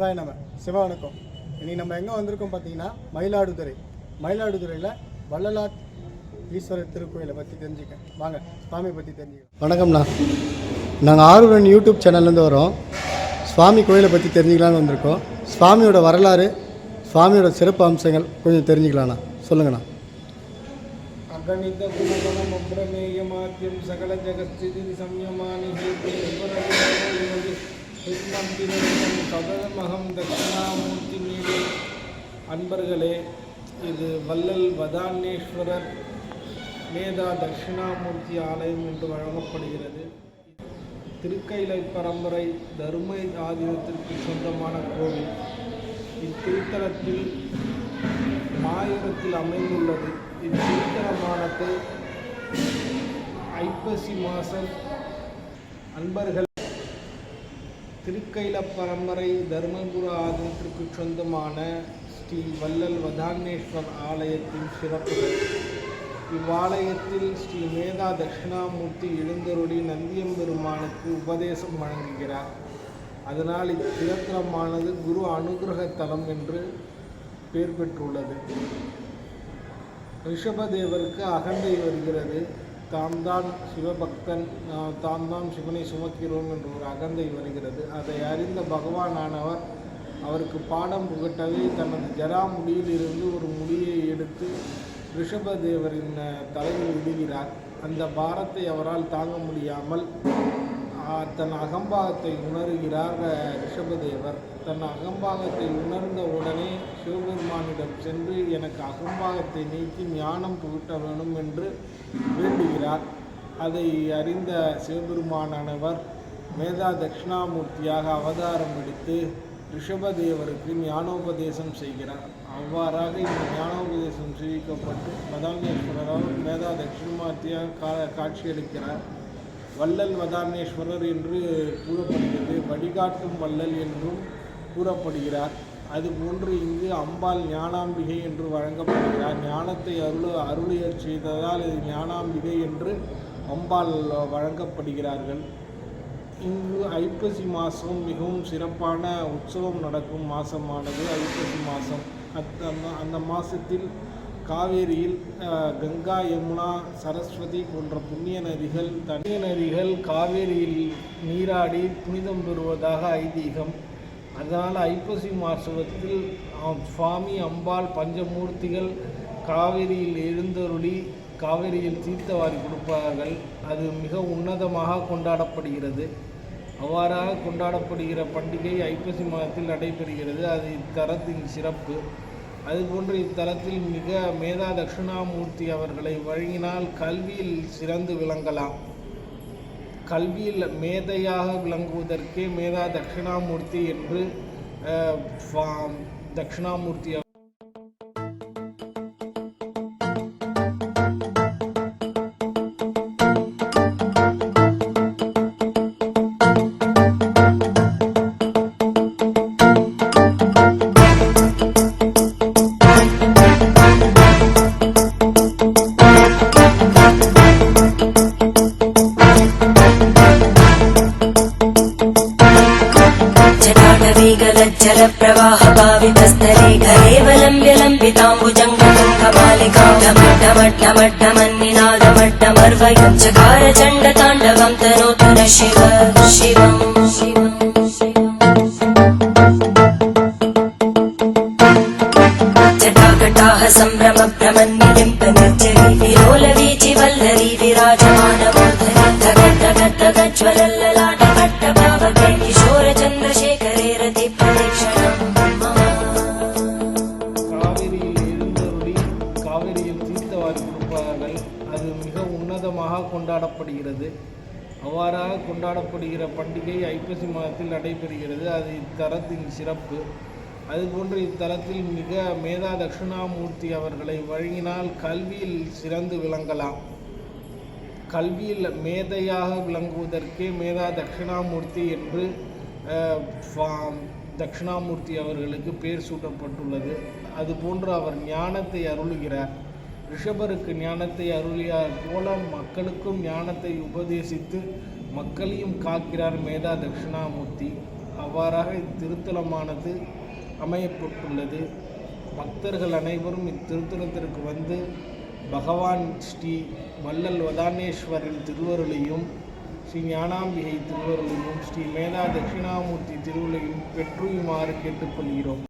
சிவாய நம. சிவவணக்கம். இன்றைக்கி நம்ம எங்கே வந்திருக்கோம் பார்த்தீங்கன்னா மயிலாடுதுறையில் வள்ளலார் ஈஸ்வரர் திருக்கோயிலை பற்றி தெரிஞ்சுக்க வாங்க, சுவாமியை பற்றி தெரிஞ்சுக்கலாம். வணக்கம்ண்ணா, நாங்கள் ஆரூரன் யூடியூப் சேனல்லேருந்து வரோம். சுவாமி கோயிலை பற்றி தெரிஞ்சுக்கலான்னு வந்திருக்கோம். சுவாமியோட வரலாறு, சுவாமியோட சிறப்பு அம்சங்கள் கொஞ்சம் தெரிஞ்சுக்கலாண்ணா, சொல்லுங்கண்ணா. அகணித குணகணம் அப்ரமேயமாக்கியம் சகல ஜெகஸ்திதி சம்யமானி சதமகம் தட்சிணாமூர்த்தி மீது. அன்பர்களே, இது வள்ளல் வதானேஸ்வரர் மேதா தட்சிணாமூர்த்தி ஆலயம் என்று வழங்கப்படுகிறது. திருக்கைலை பரம்பரை தருமை ஆதீனத்திற்கு சொந்தமான கோவில். இத்திருத்தலத்தில் மாயூரத்தில் அமைந்துள்ளது. இத்திருத்தலமானது ஐப்பசி மாதம் அன்பர்கள் திருக்கைல பரம்பரை தருமபுர ஆதீனத்திற்கு சொந்தமான ஸ்ரீ வள்ளல் வதானேஸ்வர் ஆலயத்தின் சிறப்புகள். இவ்வாலயத்தில் ஸ்ரீ மேதா தட்சிணாமூர்த்தி எழுந்தருளி நந்தியம்பெருமானுக்கு உபதேசம் வழங்குகிறார். அதனால் இத்திருத்தலமானது குரு அனுகிரக தலம் என்று பெயர் பெற்றுள்ளது. ரிஷபதேவருக்கு அகந்தை வருகிறது. தாம் தான் சிவபக்தன், தாம் தான் சிவனை சுமக்கிறோம் என்று ஒரு அகந்தை வருகிறது. அதை அறிந்த பகவானானவர் அவருக்கு பாடம் புகட்டவே தனது ஜடாமுடியில் இருந்து ஒரு முடியை எடுத்து ரிஷபதேவரின் தலையில் விடுகிறார். அந்த பாரத்தை அவரால் தாங்க முடியாமல் தன் அகம்பாகத்தை உணர்கிறார் ரிஷபதேவர். தன் அகம்பாகத்தை உணர்ந்த உடனே சிவபெருமானிடம் சென்று எனக்கு அகம்பாகத்தை நீக்கி ஞானம் புகட்ட வேணும் என்று வேண்டுகிறார். அதை அறிந்த சிவபெருமானானவர் மேதா தட்சிணாமூர்த்தியாக அவதாரம் எடுத்து ரிஷபதேவருக்கு ஞானோபதேசம் செய்கிறார். அவ்வாறாக இந்த ஞானோபதேசம் செய்விக்கப்பட்டு வதானேஸ்வரரால் மேதா தட்சிணாமூர்த்தியாக காட்சியளிக்கிறார். வள்ளல் வதானேஸ்வரர் என்று கூறப்படுகிறது. வழிகாட்டும் வள்ளல் என்றும் கூறப்படுகிறார். அதுபோன்று இங்கு அம்பாள் ஞானாம்பிகை என்று வழங்கப்படுகிறார். ஞானத்தை அருளியச் செய்ததால் இது ஞானாம்பிகை என்று அம்பாள் வழங்கப்படுகிறார்கள். இங்கு ஐப்பசி மாதம் மிகவும் சிறப்பான உற்சவம் நடக்கும் மாதமானது ஐப்பசி மாதம். அந்த மாதத்தில் காவேரியில் கங்கா, யமுனா, சரஸ்வதி போன்ற புண்ணிய நதிகள் காவேரியில் நீராடி புனிதம் பெறுவதாக ஐதீகம். அதனால் ஐப்பசி மாதத்தில் சுவாமி, அம்பாள், பஞ்சமூர்த்திகள் காவேரியில் எழுந்தருளி காவேரியில் தீர்த்தவாரி கொடுப்பார்கள். அது மிக உன்னதமாக கொண்டாடப்படுகிறது. அவ்வாறாக கொண்டாடப்படுகிற பண்டிகை ஐப்பசி மாதத்தில் நடைபெறுகிறது. அது இத்தலத்தின் சிறப்பு. அதுபோன்று இத்தலத்தில் மிக மேதா தட்சிணாமூர்த்தி அவர்களை வழங்கினால் கல்வியில் சிறந்து விளங்கலாம். கல்வியில் மேதையாக விளங்குவதற்கே மேதா தட்சிணாமூர்த்தி என்று தட்சிணாமூர்த்தி जलप्रवाह भावितस्तरे घरेवलम्ब्यलम्बिताम्बुजङ्घटमट्टमट्टमट्टमन्निनादमट्टमर्वयं चकार चण्डताण्डवं तनोतु न शिव शिवं जटाकटाः सम्भ्रमभ्रमन्निलिम्पनिर्जरी विलोलवीचि वल्लरी विराजमानमूर्धनि धगद्धगद्धगज्ज्वलल्ललाटपट्टभावके किशोरचन्द्रशेखरे रति காவிரியில் தீர்த்தவாரி கொடுப்பார்கள். அது மிக உன்னதமாக கொண்டாடப்படுகிறது. அவ்வாறாக கொண்டாடப்படுகிற பண்டிகை ஐப்பசி மாதத்தில் நடைபெறுகிறது. அது இத்தலத்தின் சிறப்பு. அதுபோன்று இத்தலத்தில் மிக மேதா தட்சிணாமூர்த்தி அவர்களை வழங்கினால் கல்வியில் சிறந்து விளங்கலாம். கல்வியில் மேதையாக விளங்குவதற்கே மேதா தட்சிணாமூர்த்தி என்று தட்சிணாமூர்த்தி அவர்களுக்கு பெயர் சூட்டப்பட்டுள்ளது. அதுபோன்று அவர் ஞானத்தை அருளுகிறார். ரிஷபருக்கு ஞானத்தை அருளியார் போல மக்களுக்கும் ஞானத்தை உபதேசித்து மக்களையும் காக்கிறார் மேதா தட்சிணாமூர்த்தி. அவ்வாறாக இத்திருத்தலமானது அமையப்பட்டுள்ளது. பக்தர்கள் அனைவரும் இத்திருத்தலத்திற்கு வந்து பகவான் ஸ்ரீ வள்ளல் வதானேஸ்வரின் திருவருளையும் ஸ்ரீ ஞானாம்பிகை திருவருளையும் ஸ்ரீ மேதா தட்சிணாமூர்த்தி திருவருளையும் பெற்றுயுமாறு கேட்டுக்கொள்கிறோம்.